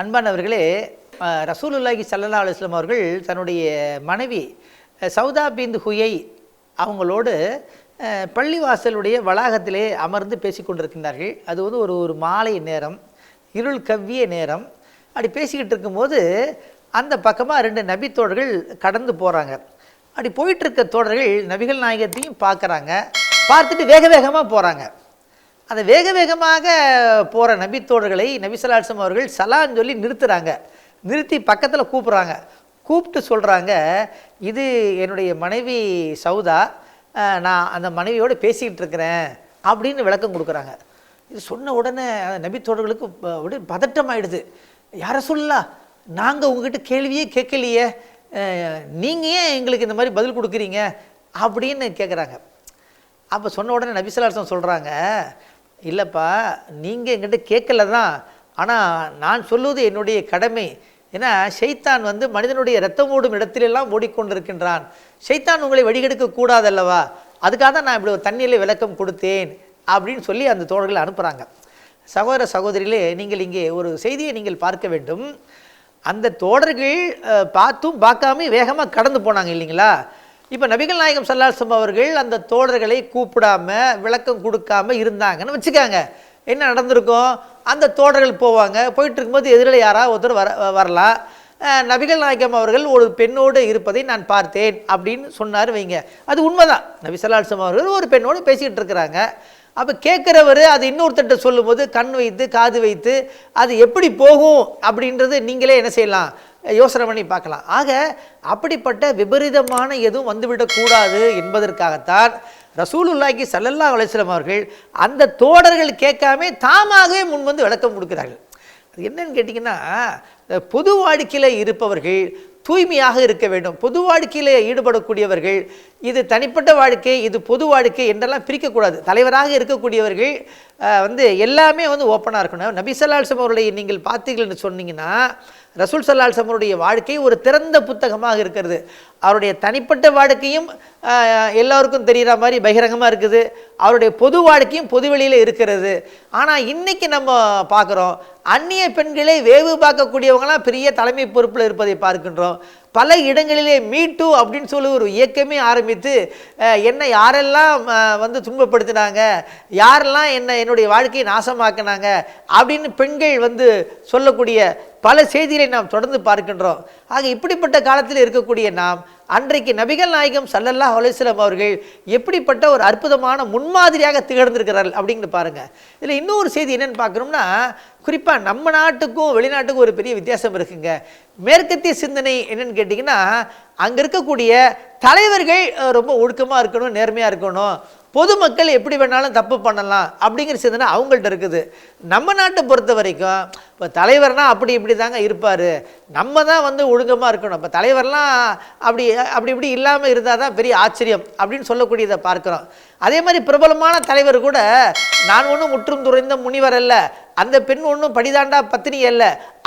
அன்பானவர்களே, ரசூலுல்லாஹி ஸல்லல்லாஹு அலைஹி வஸல்லம் அவர்கள் தன்னுடைய மனைவி சௌதா பின்த் ஹுயை அவங்களோடு பள்ளிவாசலுடைய வளாகத்திலே அமர்ந்து பேசிக்கொண்டிருக்கின்றார்கள். அது வந்து ஒரு மாலை நேரம், இருள் கவ்விய நேரம். அப்படி பேசிக்கிட்டு இருக்கும்போது அந்த பக்கமாக 2 நபி தோழர்கள் கடந்து போகிறாங்க. அப்படி போயிட்டுருக்க தோழர்கள் நபிகள் நாயகத்தையும் பார்க்குறாங்க. பார்த்துட்டு வேக வேகமாக போகிறாங்க. அந்த வேக வேகமாக போகிற நபி தோழர்களை நபி ஸல்லல்லாஹு அலைஹி வஸல்லம் அவர்கள் சலான்னு சொல்லி நிறுத்துகிறாங்க. நிறுத்தி பக்கத்தில் கூப்பிட்றாங்க. கூப்பிட்டு சொல்கிறாங்க, இது என்னுடைய மனைவி சௌதா, நான் அந்த மனைவியோடு பேசிக்கிட்டு இருக்கிறேன் அப்படின்னு விளக்கம் கொடுக்குறாங்க. இது சொன்ன உடனே நபி தோழர்களுக்கு அப்படியே பதட்டம் ஆகிடுது. யாரை சொல்லலாம், நாங்கள் உங்ககிட்ட கேள்வியே கேட்கலையே, நீங்கள் ஏன் எங்களுக்கு இந்த மாதிரி பதில் கொடுக்குறீங்க அப்படின்னு கேட்குறாங்க. அப்போ சொன்ன உடனே நபி ஸல்லல்லாஹு அலைஹி வஸல்லம் சொல்கிறாங்க, இல்லைப்பா, நீங்கள் என்கிட்ட கேட்கல தான், ஆனால் நான் சொல்லுவது என்னுடைய கடமை. ஏன்னா ஷைத்தான் வந்து மனிதனுடைய இரத்தம் ஓடும் இடத்திலெல்லாம் ஓடிக்கொண்டிருக்கின்றான். ஷைத்தான் உங்களை வழிகெடுக்க கூடாதல்லவா, அதுக்காக தான் நான் இப்படி ஒரு தண்ணியில் விளக்கம் கொடுத்தேன் அப்படின்னு சொல்லி அந்த தோழர்களை அனுப்புகிறாங்க. சகோதர சகோதரிகளே, நீங்கள் இங்கே ஒரு செய்தியை நீங்கள் பார்க்க வேண்டும். அந்த தோழர்கள் பார்த்தும் பார்க்காம வேகமாக கடந்து போனாங்க இல்லைங்களா. இப்போ நபிகள் நாயகம் ஸல்லல்லாஹு அலைஹி வஸல்லம் அவர்கள் அந்த தோழர்களை கூப்பிடாம விளக்கம் கொடுக்காம இருந்தாங்கன்னு வச்சுக்காங்க, என்ன நடந்திருக்கும்? அந்த தோழர்கள் போவாங்க, போயிட்டு இருக்கும்போது எதிரில் யாராவது ஒருத்தர் வரலாம். நபிகள் நாயகம் அவர்கள் ஒரு பெண்ணோடு இருப்பதை நான் பார்த்தேன் அப்படின்னு சொன்னார் வைங்க, அது உண்மைதான். நபி ஸல்லல்லாஹு அலைஹி வஸல்லம் அவர்கள் ஒரு பெண்ணோடு பேசிக்கிட்டு இருக்கிறாங்க. அப்போ கேட்குறவர் அது இன்னொருத்தட்ட சொல்லும்போது கண் வைத்து காது வைத்து அது எப்படி போகும் அப்படின்றது நீங்களே என்ன செய்யலாம், யோசனை பண்ணி பார்க்கலாம். ஆக அப்படிப்பட்ட விபரீதமான எதுவும் வந்துவிடக்கூடாது என்பதற்காகத்தான் ரசூலுல்லாஹி ஸல்லல்லாஹு அலைஹி வஸல்லம் அவர்கள் அந்த தோழர்கள் கேட்காம தாமாகவே முன் வந்து விளக்கம் கொடுக்கிறார்கள். அது என்னன்னு கேட்டிங்கன்னா, பொது வாழ்க்கையில் இருப்பவர்கள் தூய்மையாக இருக்க வேண்டும். பொது வாழ்க்கையில் ஈடுபடக்கூடியவர்கள் இது தனிப்பட்ட வாழ்க்கை, இது பொது வாழ்க்கை என்றெல்லாம் பிரிக்கக்கூடாது. தலைவராக இருக்கக்கூடியவர்கள் வந்து எல்லாமே வந்து ஓப்பனாக இருக்கணும். நபி ஸல்லல்லாஹு அலைஹி வஸல்லம் அவருடைய நீங்கள் பார்த்தீங்கன்னு சொன்னீங்கன்னா, ரசூல் ஸல்லல்லாஹு அலைஹி வஸல்லம் அவருடைய வாழ்க்கை ஒரு திறந்த புத்தகமாக இருக்கிறது. அவருடைய தனிப்பட்ட வாழ்க்கையும் எல்லோருக்கும் தெரிகிற மாதிரி பகிரங்கமாக இருக்குது. அவருடைய பொது வாழ்க்கையும் பொதுவெளியில் இருக்கிறது. ஆனால் இன்றைக்கி நம்ம பார்க்குறோம், அந்நிய பெண்களை வேவு பார்க்கக்கூடியவங்களாம் பெரிய தலைமை பொறுப்பில் இருப்பதை பார்க்கின்றோம். பல இடங்களிலே மீட்டு அப்படின்னு சொல்லி ஒரு இயக்கமே ஆரம்பித்து என்னை யாரெல்லாம் வந்து துன்பப்படுத்தினாங்க, யாரெல்லாம் என்னுடைய வாழ்க்கையை நாசமாக்கினாங்க அப்படின்னு பெண்கள் வந்து சொல்லக்கூடிய பல செய்திகளை நாம் தொடர்ந்து பார்க்கின்றோம். ஆக இப்படிப்பட்ட காலத்தில் இருக்கக்கூடிய நாம் அன்றைக்கு நபிகள் நாயகம் ஸல்லல்லாஹு அலைஹி வஸல்லம் அவர்கள் எப்படிப்பட்ட ஒரு அற்புதமான முன்மாதிரியாக திகழ்ந்திருக்கிறார்கள் அப்படிங்கிற பாருங்கள். இதில் இன்னொரு செய்தி என்னென்னு பார்க்குறோம்னா, குறிப்பாக நம்ம நாட்டுக்கும் வெளிநாட்டுக்கும் ஒரு பெரிய வித்தியாசம் இருக்குங்க. மேற்கத்திய சிந்தனை என்னென்னு கேட்டிங்கன்னா, அங்கே இருக்கக்கூடிய தலைவர்கள் ரொம்ப ஒழுக்கமாக இருக்கணும், நேர்மையாக இருக்கணும், பொதுமக்கள் எப்படி வேணாலும் தப்பு பண்ணலாம் அப்படிங்கிற சிந்தனை அவங்கள்ட்ட இருக்குது. நம்ம நாட்டை பொறுத்த வரைக்கும் இப்போ தலைவர்னால் அப்படி இப்படி தாங்க இருப்பார், நம்ம தான் வந்து ஒழுக்கமாக இருக்கணும். இப்போ தலைவர்லாம் அப்படி இப்படி இல்லாமல் இருந்தால் தான் பெரிய ஆச்சரியம் அப்படின்னு சொல்லக்கூடியதை பார்க்குறோம். அதே மாதிரி பிரபலமான தலைவர் கூட, நான் ஒன்றும் முற்றும் துறைந்த முனிவர் அல்ல, அந்த பெண் ஒன்றும் படிதாண்டா பத்தினி அல்ல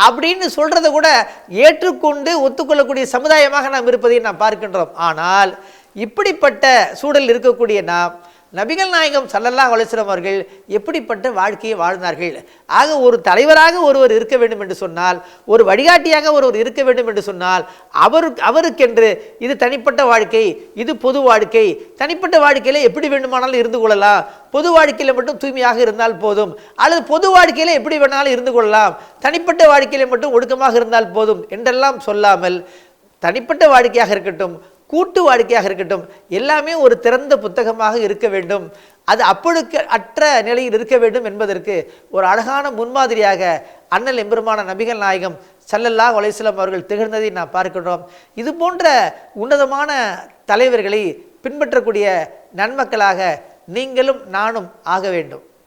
அப்படின்னு சொல்கிறத கூட ஏற்றுக்கொண்டு ஒத்துக்கொள்ளக்கூடிய சமுதாயமாக நாம் இருப்பதை நாம் பார்க்கின்றோம். ஆனால் இப்படிப்பட்ட சூழல் இருக்கக்கூடிய நாம் நபிகள் நாயகம் ஸல்லல்லாஹு அலைஹி வஸல்லம் அவர்கள் எப்படிப்பட்ட வாழ்க்கையை வாழ்ந்தார்கள். ஆக ஒரு தலைவராக ஒருவர் இருக்க வேண்டும் என்று சொன்னால், ஒரு வழிகாட்டியாக ஒருவர் இருக்க வேண்டும் என்று சொன்னால், அவருக்கென்று இது தனிப்பட்ட வாழ்க்கை, இது பொது வாழ்க்கை. தனிப்பட்ட வாழ்க்கையில் எப்படி வேண்டுமானாலும் இருந்து கொள்ளலாம், பொது வாழ்க்கையில் மட்டும் தூய்மையாக இருந்தால் போதும், அல்லது பொது வாழ்க்கையில் எப்படி வேணாலும் இருந்து கொள்ளலாம், தனிப்பட்ட வாழ்க்கையில் மட்டும் ஒழுக்கமாக இருந்தால் போதும் என்றெல்லாம் சொல்லாமல், தனிப்பட்ட வாழ்க்கையாக இருக்கட்டும், கூட்டு வாடிக்கையாக இருக்கட்டும், எல்லாமே ஒரு திறந்த புத்தகமாக இருக்க வேண்டும். அது அப்பொழுது அற்ற நிலையில் இருக்க வேண்டும் என்பதற்கு ஒரு அழகான முன்மாதிரியாக அண்ணல் எம்பெருமான நபிகள் நாயகம் ஸல்லல்லாஹு அலைஹி வஸல்லம் அவர்கள் திகழ்ந்ததை நாம் பார்க்கின்றோம். இது போன்ற உன்னதமான தலைவர்களை பின்பற்றக்கூடிய நன்மக்களாக நீங்களும் நானும் ஆக வேண்டும்.